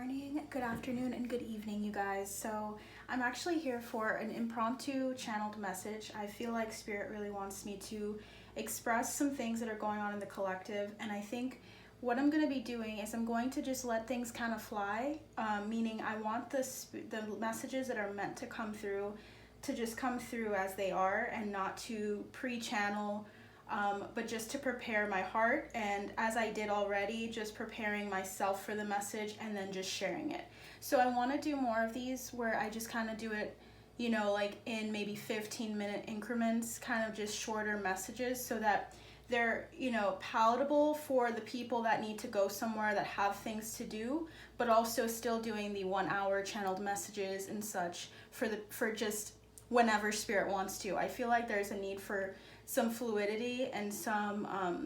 morning, good afternoon, and good evening, you guys. So I'm actually here for an impromptu channeled message. I feel like Spirit really wants me to express some things that are going on in the collective, and I think what I'm going to be doing is I'm going to just let things kind of fly, meaning I want the messages that are meant to come through to just come through as they are and not to pre-channel, but just to prepare my heart, and as I did already, just preparing myself for the message and then just sharing it. So I want to do more of these where I just kind of do it, you know, like in maybe 15-minute increments, kind of just shorter messages so that they're, you know, palatable for the people that need to go somewhere, that have things to do, but also still doing the 1 hour channeled messages and such for just whenever Spirit wants to. I feel like there's a need for some fluidity and some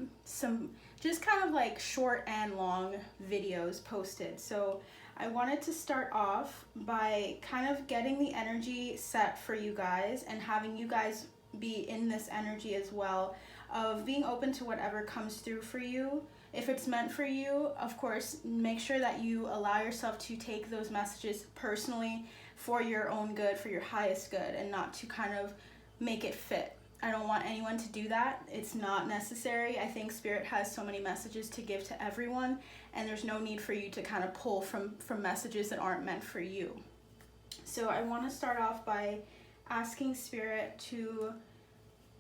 just kind of like short and long videos posted. So I wanted to start off by kind of getting the energy set for you guys and having you guys be in this energy as well, of being open to whatever comes through for you. If it's meant for you, of course, make sure that you allow yourself to take those messages personally for your own good, for your highest good, and not to kind of make it fit. I don't want anyone to do that. It's not necessary. I think Spirit has so many messages to give to everyone, and there's no need for you to kind of pull from messages that aren't meant for you. So I want to start off by asking Spirit to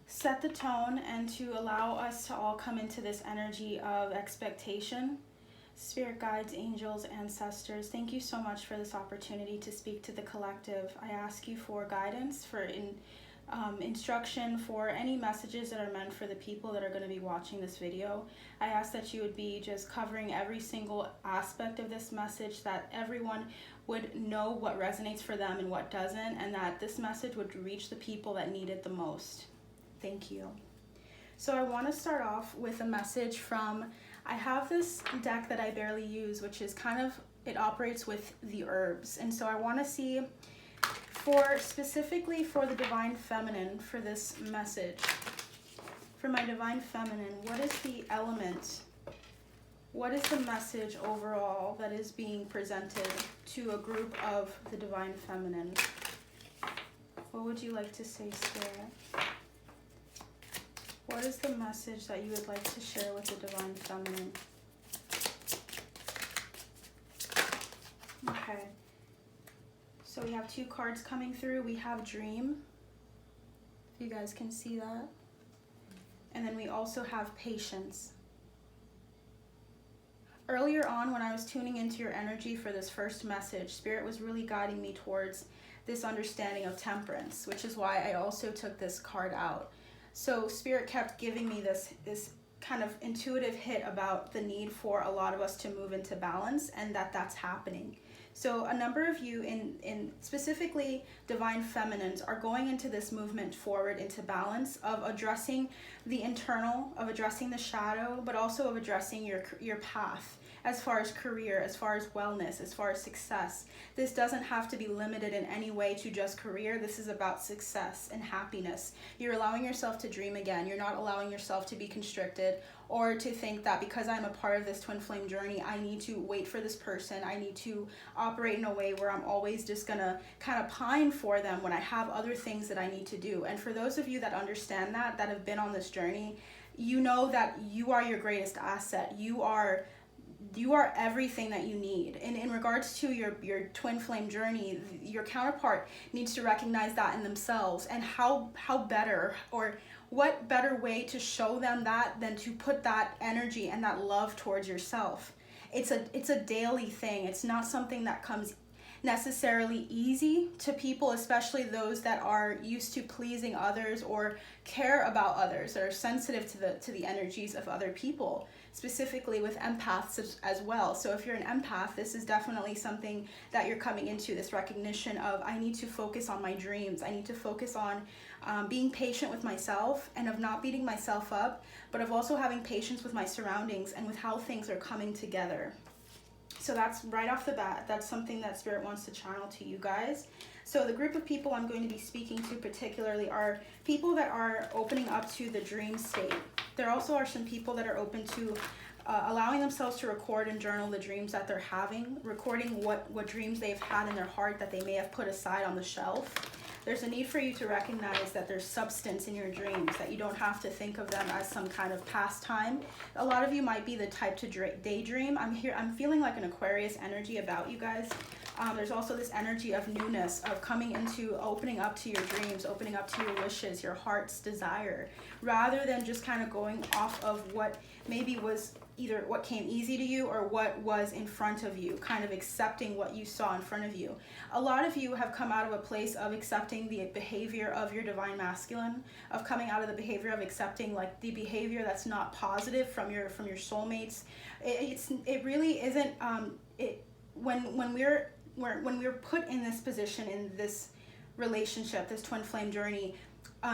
set the tone and to allow us to all come into this energy of expectation. Spirit guides, angels, ancestors, thank you so much for this opportunity to speak to the collective. I ask you for guidance, for instruction, for any messages that are meant for the people that are going to be watching this video. I ask that you would be just covering every single aspect of this message, that everyone would know what resonates for them and what doesn't, and that this message would reach the people that need it the most. Thank you. So I want to start off with a message from, I have this deck that I barely use, which is kind of, it operates with the herbs. And so I want to see, specifically for the divine feminine, for this message, for my divine feminine, what is the element, what is the message overall that is being presented to a group of the divine feminine? What would you like to say, Spirit? What is the message that you would like to share with the divine feminine? Okay. So we have two cards coming through. We have Dream, if you guys can see that. And then we also have Patience. Earlier on, when I was tuning into your energy for this first message, Spirit was really guiding me towards this understanding of temperance, which is why I also took this card out. So Spirit kept giving me this kind of intuitive hit about the need for a lot of us to move into balance, and that's happening. So a number of you in specifically divine feminines are going into this movement forward into balance of addressing the internal, of addressing the shadow, but also of addressing your path as far as career, as far as wellness, as far as success. This doesn't have to be limited in any way to just career. This is about success and happiness. You're allowing yourself to dream again. You're not allowing yourself to be constricted or to think that because I'm a part of this twin flame journey, I need to wait for this person. I need to operate in a way where I'm always just gonna kind of pine for them when I have other things that I need to do. And for those of you that understand that have been on this journey, you know that you are your greatest asset. You are everything that you need. And in regards to your twin flame journey, your counterpart needs to recognize that in themselves, and how better, or what better way to show them that than to put that energy and that love towards yourself. It's a daily thing. It's not something that comes necessarily easy to people, especially those that are used to pleasing others or care about others, or are sensitive to the energies of other people, specifically with empaths as well. So if you're an empath, this is definitely something that you're coming into, this recognition of, I need to focus on my dreams. I need to focus on being patient with myself, and of not beating myself up, but of also having patience with my surroundings and with how things are coming together. So that's right off the bat, that's something that Spirit wants to channel to you guys. So the group of people I'm going to be speaking to particularly are people that are opening up to the dream state. There also are some people that are open to allowing themselves to record and journal the dreams that they're having, recording what dreams they've had in their heart that they may have put aside on the shelf. There's a need for you to recognize that there's substance in your dreams, that you don't have to think of them as some kind of pastime. A lot of you might be the type to daydream. I'm feeling like an Aquarius energy about you guys. There's also this energy of newness, of coming into opening up to your dreams, opening up to your wishes, your heart's desire, rather than just kind of going off of what maybe was either what came easy to you or what was in front of you, kind of accepting what you saw in front of you. A lot of you have come out of a place of accepting the behavior of your divine masculine, of coming out of the behavior of accepting like the behavior that's not positive from your soulmates. It really isn't. When we're put in this position, in this relationship, this twin flame journey,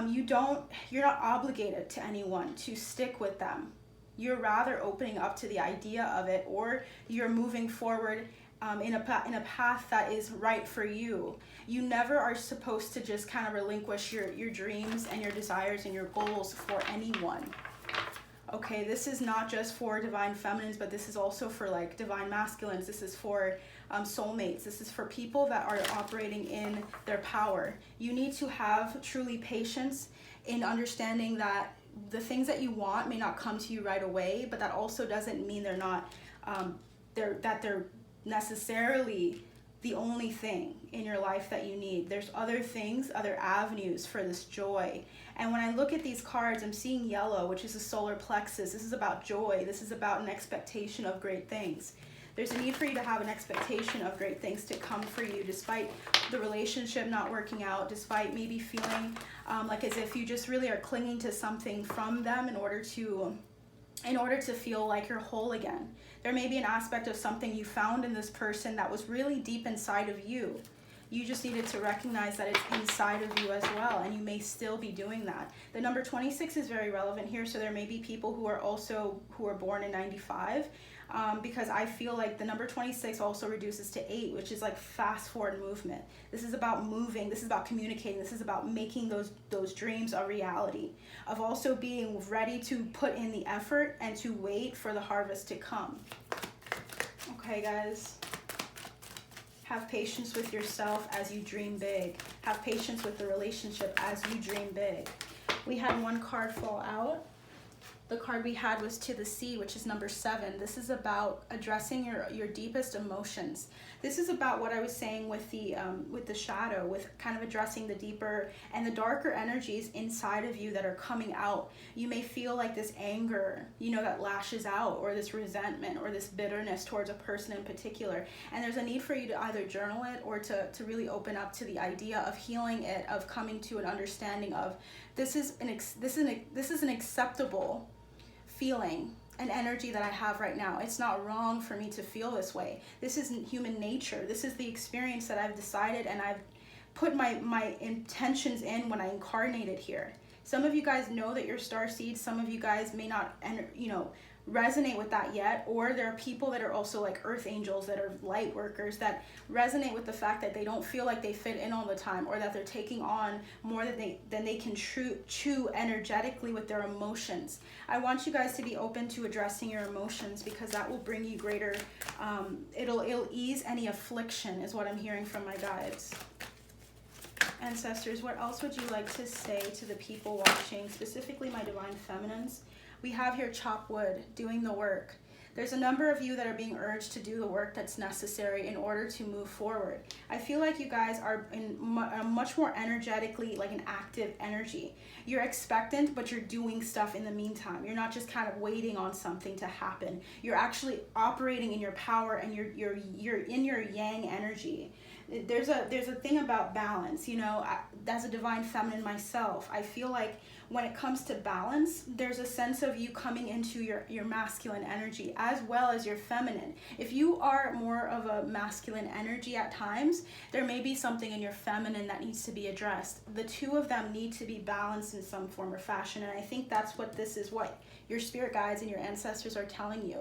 you're not obligated to anyone to stick with them. You're rather opening up to the idea of it, or you're moving forward in a path that is right for you. You never are supposed to just kind of relinquish your dreams and your desires and your goals for anyone. Okay, this is not just for divine feminines, but this is also for like divine masculines. This is for soulmates. This is for people that are operating in their power. You need to have truly patience in understanding that the things that you want may not come to you right away, but that also doesn't mean they're not they're necessarily the only thing in your life that you need. There's other things, other avenues for this joy. And when I look at these cards, I'm seeing yellow, which is a solar plexus. This is about joy. This is about an expectation of great things. There's a need for you to have an expectation of great things to come for you, despite the relationship not working out, despite maybe feeling like as if you just really are clinging to something from them in order to feel like you're whole again. There may be an aspect of something you found in this person that was really deep inside of you. You just needed to recognize that it's inside of you as well, and you may still be doing that. The number 26 is very relevant here, so there may be people who are born in 95, because I feel like the number 26 also reduces to 8, which is like fast forward movement. This is about moving, this is about communicating, this is about making those dreams a reality, of also being ready to put in the effort and to wait for the harvest to come. Okay, guys. Have patience with yourself as you dream big. Have patience with the relationship as you dream big. We had one card fall out. The card we had was To the Sea, which is number 7. This is about addressing your deepest emotions. This is about what I was saying with the shadow, with kind of addressing the deeper and the darker energies inside of you that are coming out. You may feel like this anger, that lashes out, or this resentment, or this bitterness towards a person in particular. And there's a need for you to either journal it or to really open up to the idea of healing it, of coming to an understanding of this is an acceptable feeling, an energy that I have right now. It's not wrong for me to feel this way. This isn't human nature. This is the experience that I've decided and I've put my intentions in when I incarnated here. Some of you guys know that you're starseed. Some of you guys may not resonate with that yet, or there are people that are also like earth angels, that are light workers, that resonate with the fact that they don't feel like they fit in all the time, or that they're taking on more than they can chew energetically with their emotions. I want you guys to be open to addressing your emotions, because that will bring you greater it'll ease any affliction, is what I'm hearing from my guides. Ancestors, what else would you like to say to the people watching, specifically my divine feminines? We have here chop wood, doing the work. There's a number of you that are being urged to do the work that's necessary in order to move forward. I feel like you guys are in a much more energetically, like an active energy. You're expectant, but you're doing stuff in the meantime. You're not just kind of waiting on something to happen. You're actually operating in your power, and you're in your yang energy. There's a thing about balance, as a divine feminine myself, I feel like when it comes to balance, there's a sense of you coming into your masculine energy as well as your feminine. If you are more of a masculine energy at times, there may be something in your feminine that needs to be addressed. The two of them need to be balanced in some form or fashion, and I think that's what this is, what your spirit guides and your ancestors are telling you.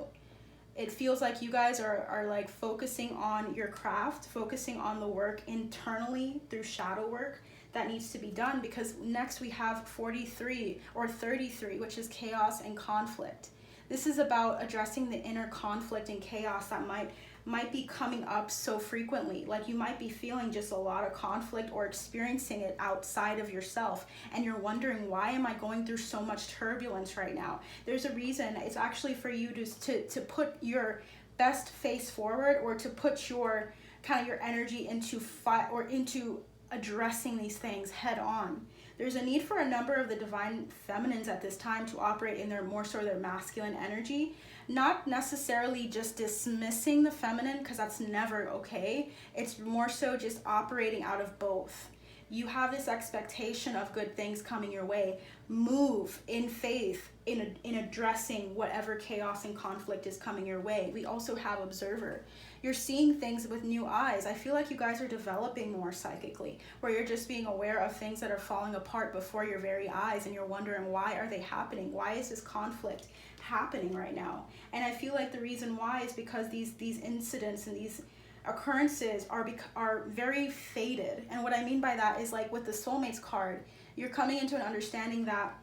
It feels like you guys are like focusing on your craft, focusing on the work internally through shadow work that needs to be done, because next we have 43 or 33, which is chaos and conflict. This is about addressing the inner conflict and chaos that might be coming up so frequently. Like you might be feeling just a lot of conflict or experiencing it outside of yourself, and you're wondering, why am I going through so much turbulence right now? There's a reason. It's actually for you to put your best face forward, or to put your kind of your energy into fight or into addressing these things head on. There's a need for a number of the divine feminines at this time to operate in their more so their masculine energy, not necessarily just dismissing the feminine, because that's never okay. It's more so just operating out of both. You have this expectation of good things coming your way. Move in faith in addressing whatever chaos and conflict is coming your way. We also have observer. You're seeing things with new eyes. I feel like you guys are developing more psychically, where you're just being aware of things that are falling apart before your very eyes, and you're wondering, why are they happening? Why is this conflict happening right now? And I feel like the reason why is because these incidents and these occurrences are very fated. And what I mean by that is, like with the soulmates card, you're coming into an understanding that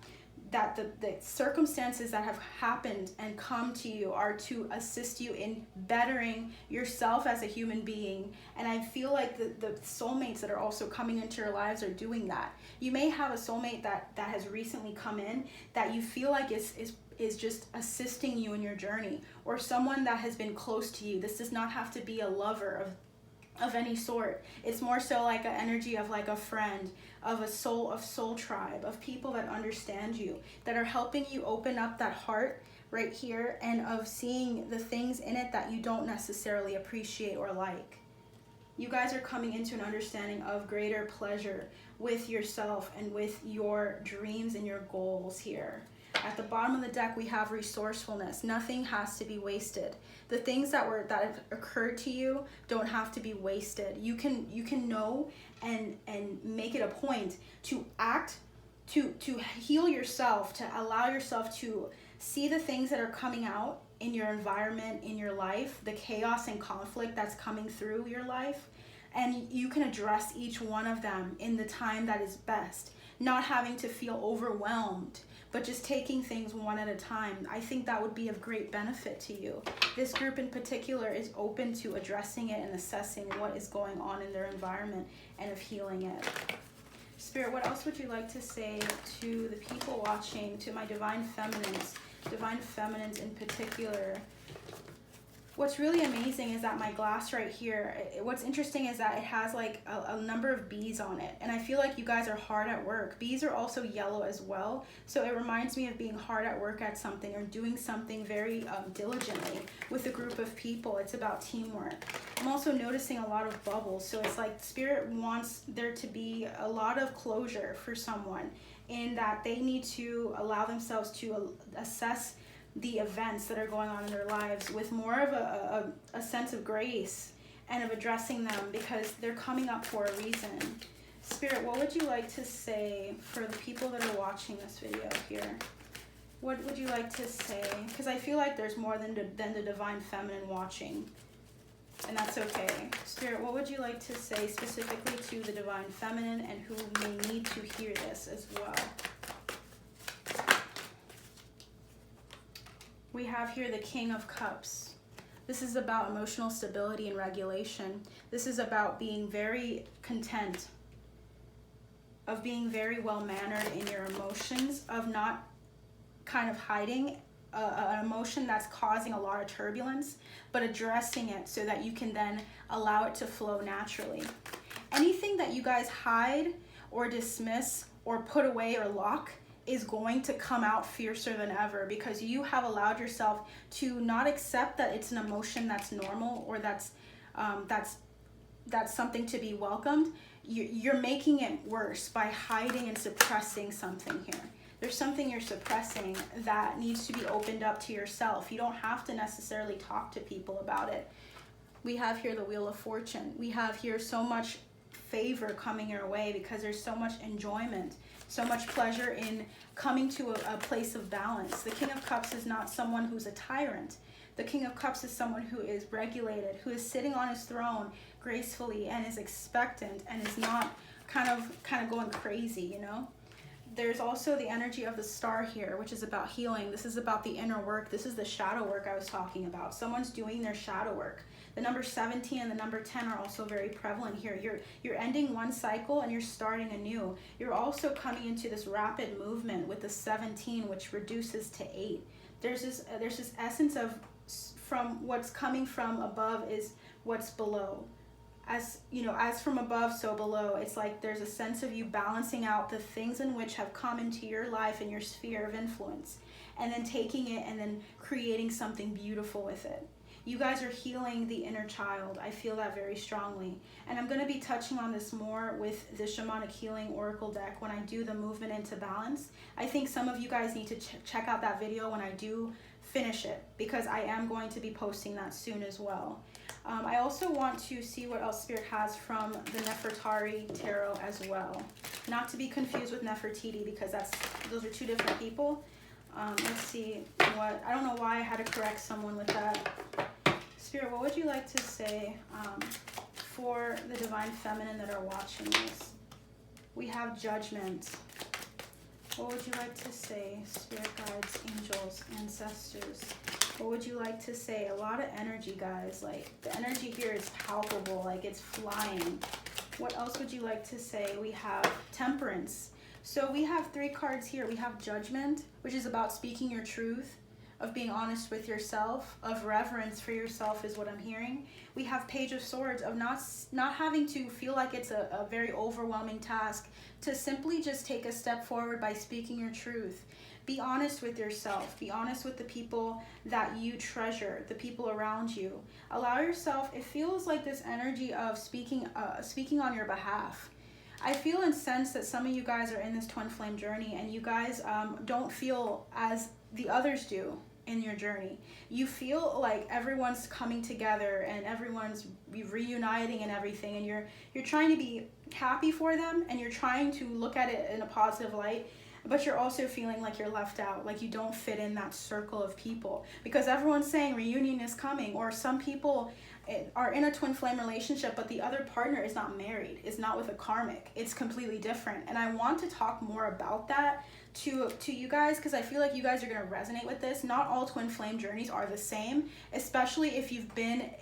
the circumstances that have happened and come to you are to assist you in bettering yourself as a human being. And I feel like the soulmates that are also coming into your lives are doing that. You may have a soulmate that has recently come in that you feel like is just assisting you in your journey, or someone that has been close to you. This does not have to be a lover of any sort. It's more so like an energy of like a friend, of soul tribe, of people that understand you, that are helping you open up that heart right here, and of seeing the things in it that you don't necessarily appreciate or like. You guys are coming into an understanding of greater pleasure with yourself and with your dreams and your goals here. At the bottom of the deck, we have resourcefulness. Nothing has to be wasted. The things that have occurred to you don't have to be wasted. You can know and make it a point to act, to heal yourself, to allow yourself to see the things that are coming out in your environment, in your life, the chaos and conflict that's coming through your life, and you can address each one of them in the time that is best, not having to feel overwhelmed, but just taking things one at a time. I think that would be of great benefit to you. This group in particular is open to addressing it and assessing what is going on in their environment and of healing it. Spirit, what else would you like to say to the people watching, to my divine feminines in particular? What's really amazing is that my glass right here, what's interesting is that it has like a number of bees on it. And I feel like you guys are hard at work. Bees are also yellow as well. So it reminds me of being hard at work at something, or doing something very diligently with a group of people. It's about teamwork. I'm also noticing a lot of bubbles. So it's like Spirit wants there to be a lot of closure for someone, in that they need to allow themselves to assess the events that are going on in their lives with more of a sense of grace and of addressing them, because they're coming up for a reason. Spirit, what would you like to say for the people that are watching this video here? What would you like to say? Because I feel like there's more than the divine feminine watching, and that's okay. Spirit, what would you like to say specifically to the divine feminine and who may need to hear this as well? We have here the King of Cups. This is about emotional stability and regulation. This is about being very content, of being very well-mannered in your emotions, of not kind of hiding an emotion that's causing a lot of turbulence, but addressing it so that you can then allow it to flow naturally. Anything that you guys hide or dismiss or put away or lock is going to come out fiercer than ever, because you have allowed yourself to not accept that it's an emotion that's normal, or that's something to be welcomed. You're making it worse by hiding and suppressing something here. There's something you're suppressing that needs to be opened up to yourself. You don't have to necessarily talk to people about it. We have here the Wheel of Fortune. We have here so much favor coming your way because there's so much enjoyment, so much pleasure in coming to a place of balance. The King of Cups is not someone who's a tyrant. The King of Cups is someone who is regulated, who is sitting on his throne gracefully and is expectant and is not kind of going crazy, you know? there's also the energy of the star here, which is about healing. This is about the inner work. This is the shadow work I was talking about. Someone's doing their shadow work. The number 17 and the number 10 are also very prevalent here. You're ending one cycle and you're starting a new. You're also coming into this rapid movement with the 17, which reduces to 8. There's this essence of, from what's coming from above is what's below. As you know, as from above, so below. It's like there's a sense of you balancing out the things in which have come into your life and your sphere of influence, and then taking it and then creating something beautiful with it. You guys are healing the inner child. I feel that very strongly. And I'm going to be touching on this more with the Shamanic Healing Oracle deck when I do the movement into balance. I think some of you guys need to check out that video when I do finish it, because I am going to be posting that soon as well. I also want to see what else Spirit has from the Nefertari Tarot as well. Not to be confused with Nefertiti, because those are two different people. Let's see what, I don't know why I had to correct someone with that. Spirit, what would you like to say for the Divine Feminine that are watching this? We have Judgment. What would you like to say? Spirit guides, angels, ancestors. What would you like to say? A lot of energy, guys. Like, the energy here is palpable. Like, it's flying. What else would you like to say? We have Temperance. So we have 3 cards here. We have Judgment, which is about speaking your truth, of being honest with yourself, of reverence for yourself is what I'm hearing. We have Page of Swords, of not having to feel like it's a very overwhelming task, to simply just take a step forward by speaking your truth. Be honest with yourself. Be honest with the people that you treasure, the people around you. Allow yourself, it feels like this energy of speaking on your behalf. I feel and sense that some of you guys are in this twin flame journey, and you guys don't feel as the others do in your journey. You feel like everyone's coming together and everyone's reuniting and everything, and you're trying to be happy for them, and you're trying to look at it in a positive light, but you're also feeling like you're left out, like you don't fit in that circle of people, because everyone's saying reunion is coming, or some people are in a twin flame relationship, but the other partner is not married, is not with a karmic. It's completely different. And I want to talk more about that to you guys, because I feel like you guys are going to resonate with this. Not all twin flame journeys are the same, especially if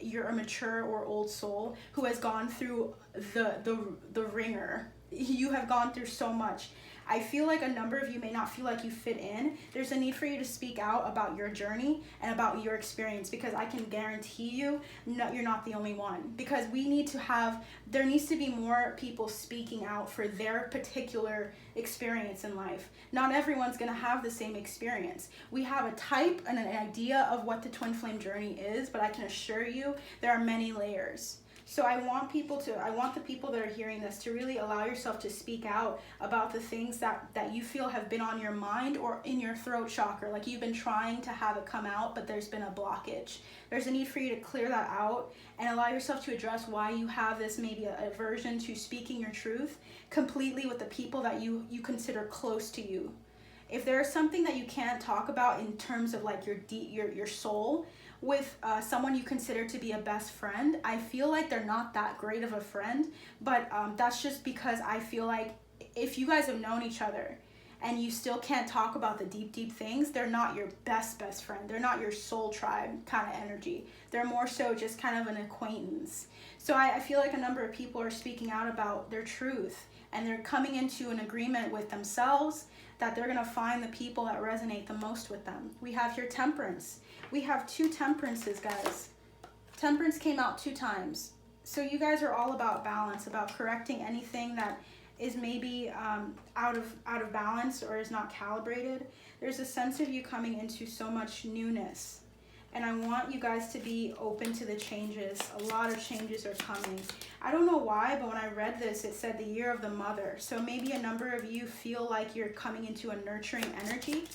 you're a mature or old soul who has gone through the ringer. You have gone through so much. I feel like a number of you may not feel like you fit in. There's a need for you to speak out about your journey and about your experience, because I can guarantee you, no, you're not the only one. Because there needs to be more people speaking out for their particular experience in life. Not everyone's gonna have the same experience. We have a type and an idea of what the twin flame journey is, but I can assure you there are many layers. So I want the people that are hearing this to really allow yourself to speak out about the things that you feel have been on your mind or in your throat chakra, like you've been trying to have it come out, but there's been a blockage. There's a need for you to clear that out and allow yourself to address why you have this maybe aversion to speaking your truth completely with the people that you consider close to you. If there's something that you can't talk about in terms of like your soul, with someone you consider to be a best friend, I feel like they're not that great of a friend, but that's just because I feel like if you guys have known each other and you still can't talk about the deep things, they're not your best friend. They're not your soul tribe kind of energy. They're more so just kind of an acquaintance. So I feel like a number of people are speaking out about their truth, and they're coming into an agreement with themselves that they're gonna find the people that resonate the most with them. We have here Temperance. We have 2 Temperances, guys. Temperance came out 2 times. So you guys are all about balance, about correcting anything that is maybe out of balance or is not calibrated. There's a sense of you coming into so much newness. And I want you guys to be open to the changes. A lot of changes are coming. I don't know why, but when I read this, it said the year of the mother. So maybe a number of you feel like you're coming into a nurturing energy,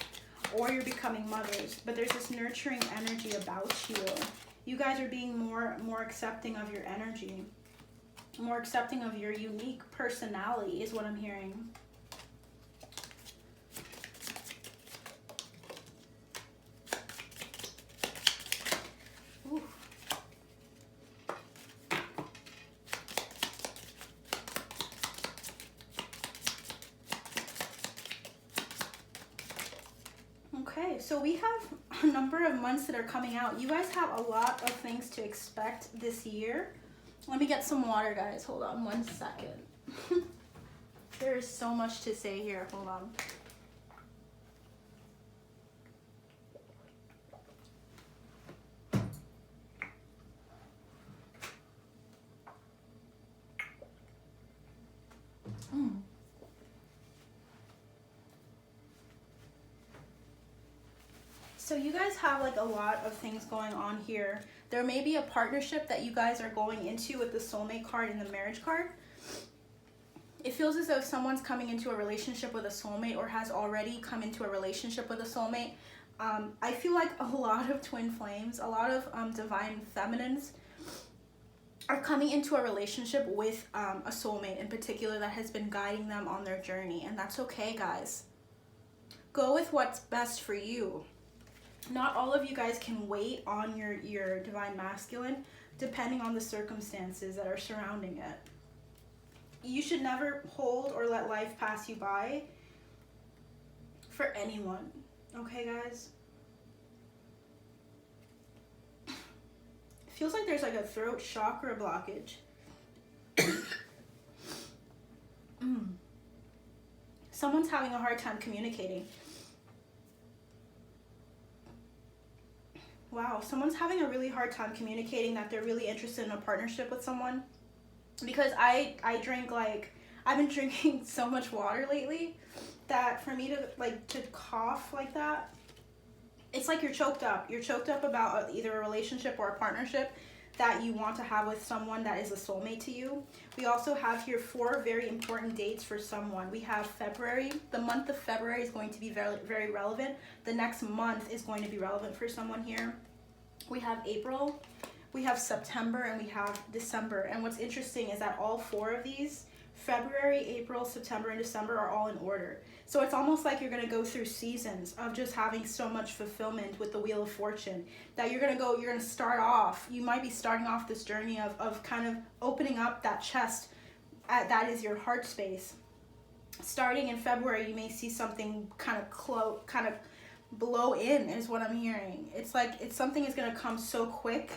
or you're becoming mothers, but there's this nurturing energy about you. You guys are being more accepting of your energy, more accepting of your unique personality is what I'm hearing. Ooh. So we have a number of months that are coming out. You guys have a lot of things to expect this year. Let me get some water, guys. Hold on one second. There is so much to say here. Hold on. So you guys have like a lot of things going on here. There may be a partnership that you guys are going into with the soulmate card and the marriage card. It feels as though someone's coming into a relationship with a soulmate or has already come into a relationship with a soulmate. I feel like a lot of twin flames, a lot of divine feminines are coming into a relationship with a soulmate in particular that has been guiding them on their journey. And that's okay, guys. Go with what's best for you. Not all of you guys can wait on your divine masculine, depending on the circumstances that are surrounding it. You should never hold or let life pass you by for anyone. Okay, guys? It feels like there's like a throat chakra blockage. Someone's having a hard time communicating. Wow, someone's having a really hard time communicating that they're really interested in a partnership with someone. Because I drink I've been drinking so much water lately that for me to cough like that, it's like you're choked up. You're choked up about either a relationship or a partnership that you want to have with someone that is a soulmate to you. We also have here 4 very important dates for someone. We have February. The month of February is going to be very, very relevant. The next month is going to be relevant for someone here. We have April, we have September, and we have December. And what's interesting is that all 4 of these, February, April, September, and December, are all in order. So it's almost like you're going to go through seasons of just having so much fulfillment with the Wheel of Fortune that you're going to start off, you might be starting off this journey of kind of opening up that chest that is your heart space. Starting in February, you may see something kind of blow in is what I'm hearing. It's like something is going to come so quick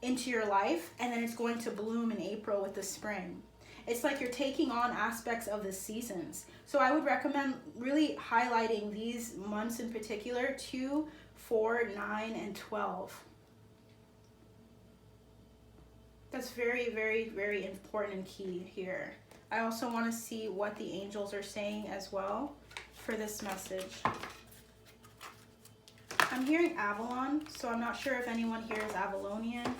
into your life, and then it's going to bloom in April with the spring. It's like you're taking on aspects of the seasons. So I would recommend really highlighting these months in particular, 2, 4, 9, and 12. That's very, very, very important and key here. I also want to see what the angels are saying as well for this message. I'm hearing Avalon, so I'm not sure if anyone here is Avalonian.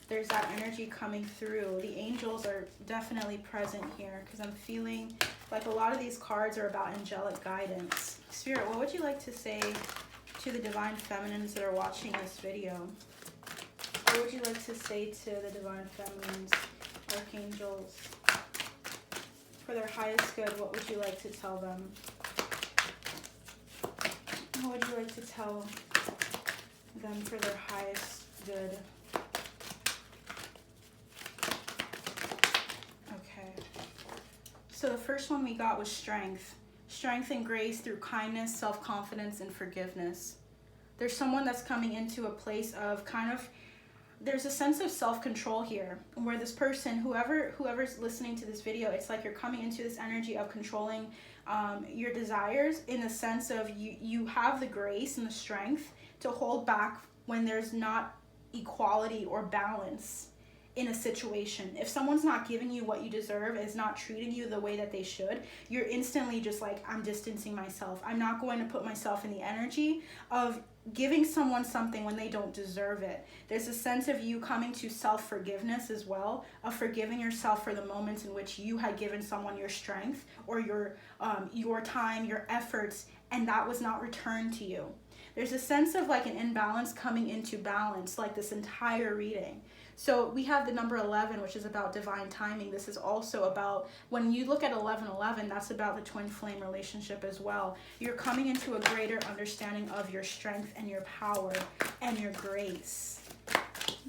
There's that energy coming through. The angels are definitely present here because I'm feeling like a lot of these cards are about angelic guidance. Spirit, what would you like to say to the divine feminines that are watching this video? What would you like to say to the divine feminines, archangels? For their highest good, what would you like to tell them? What would you like to tell them for their highest good? Okay. So the first one we got was strength. Strength and grace through kindness, self-confidence, and forgiveness. There's someone that's coming into a place of there's a sense of self-control here where this person, whoever's listening to this video, it's like you're coming into this energy of controlling your desires in the sense of you have the grace and the strength to hold back when there's not equality or balance in a situation. If someone's not giving you what you deserve, is not treating you the way that they should, you're instantly just like, I'm distancing myself. I'm not going to put myself in the energy of giving someone something when they don't deserve it. There's a sense of you coming to self-forgiveness as well, of forgiving yourself for the moments in which you had given someone your strength or your time, your efforts, and that was not returned to you. There's a sense of like an imbalance coming into balance, like this entire reading. So we have the number 11, which is about divine timing. This is also about, when you look at 1111, that's about the twin flame relationship as well. You're coming into a greater understanding of your strength and your power and your grace.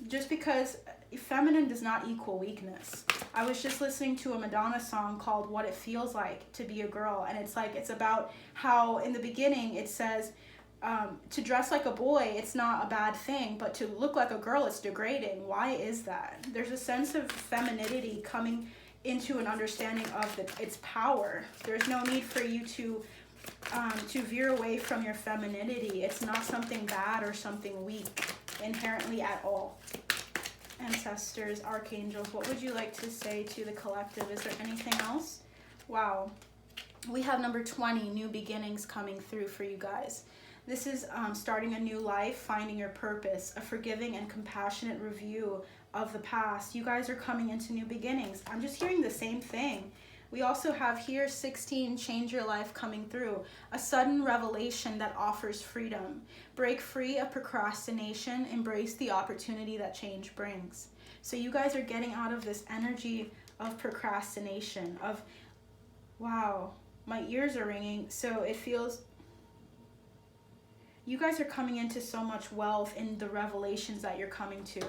Just because feminine does not equal weakness. I was just listening to a Madonna song called What It Feels Like to Be a Girl, and it's about how in the beginning it says, to dress like a boy, it's not a bad thing, but to look like a girl, it's degrading. Why is that? There's a sense of femininity coming into an understanding of its power. There's no need for you to veer away from your femininity. It's not something bad or something weak inherently at all. Ancestors, archangels, what would you like to say to the collective? Is there anything else? Wow. We have number 20, new beginnings coming through for you guys. This is starting a new life, finding your purpose, a forgiving and compassionate review of the past. You guys are coming into new beginnings. I'm just hearing the same thing. We also have here 16, change your life coming through. A sudden revelation that offers freedom. Break free of procrastination. Embrace the opportunity that change brings. So you guys are getting out of this energy of procrastination, of, wow, my ears are ringing. So it feels, you guys are coming into so much wealth in the revelations that you're coming to.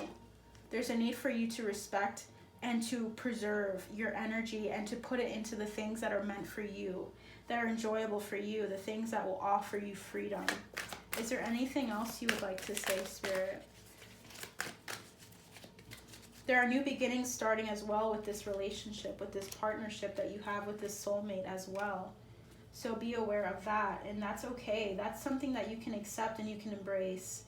There's a need for you to respect and to preserve your energy and to put it into the things that are meant for you, that are enjoyable for you, the things that will offer you freedom. Is there anything else you would like to say, Spirit? There are new beginnings starting as well with this relationship, with this partnership that you have with this soulmate as well. So be aware of that, and that's okay. That's something that you can accept and you can embrace.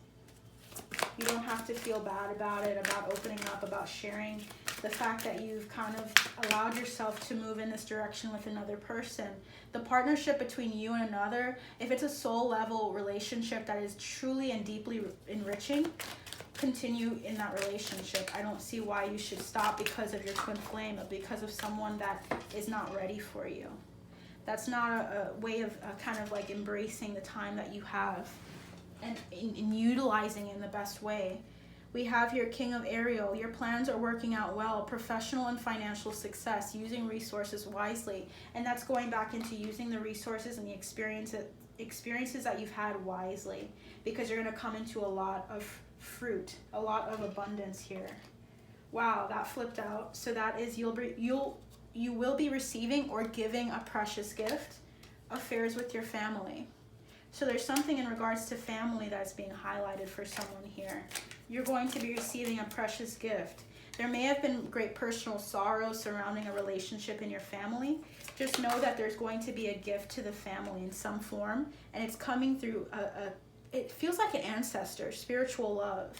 You don't have to feel bad about it, about opening up, about sharing the fact that you've kind of allowed yourself to move in this direction with another person. The partnership between you and another, if it's a soul level relationship that is truly and deeply enriching, continue in that relationship. I don't see why you should stop because of your twin flame, or because of someone that is not ready for you. That's not a way of kind of like embracing the time that you have and in utilizing it in the best way. We have here King of Ariel. Your plans are working out well. Professional and financial success. Using resources wisely. And that's going back into using the resources and the experiences that you've had wisely. Because you're going to come into a lot of fruit. A lot of abundance here. Wow, that flipped out. So that is you will be receiving or giving a precious gift. Affairs with your family. So there's something in regards to family that's being highlighted for someone here. You're going to be receiving a precious gift. There may have been great personal sorrow surrounding a relationship in your family. Just know that there's going to be a gift to the family in some form, and it's coming through it feels like an ancestor, spiritual love.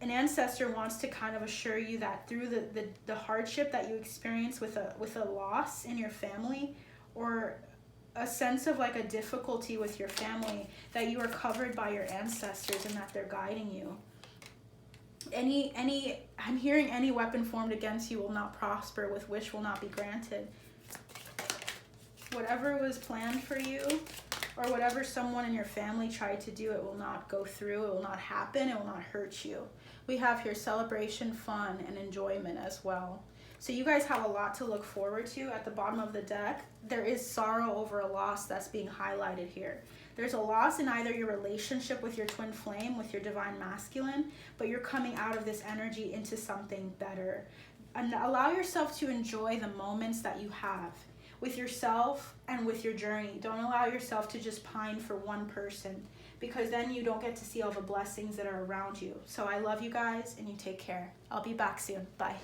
An ancestor wants to kind of assure you that through the hardship that you experience with a loss in your family, or a sense of like a difficulty with your family, that you are covered by your ancestors and that they're guiding you. I'm hearing any weapon formed against you will not prosper, with which will not be granted. Whatever was planned for you, or whatever someone in your family tried to do, it will not go through, it will not happen, it will not hurt you. We have here celebration, fun, and enjoyment as well. So you guys have a lot to look forward to. At the bottom of the deck, there is sorrow over a loss that's being highlighted here. There's a loss in either your relationship with your twin flame, with your divine masculine, but you're coming out of this energy into something better. And allow yourself to enjoy the moments that you have with yourself and with your journey. Don't allow yourself to just pine for one person, because then you don't get to see all the blessings that are around you. So I love you guys, and you take care. I'll be back soon. Bye.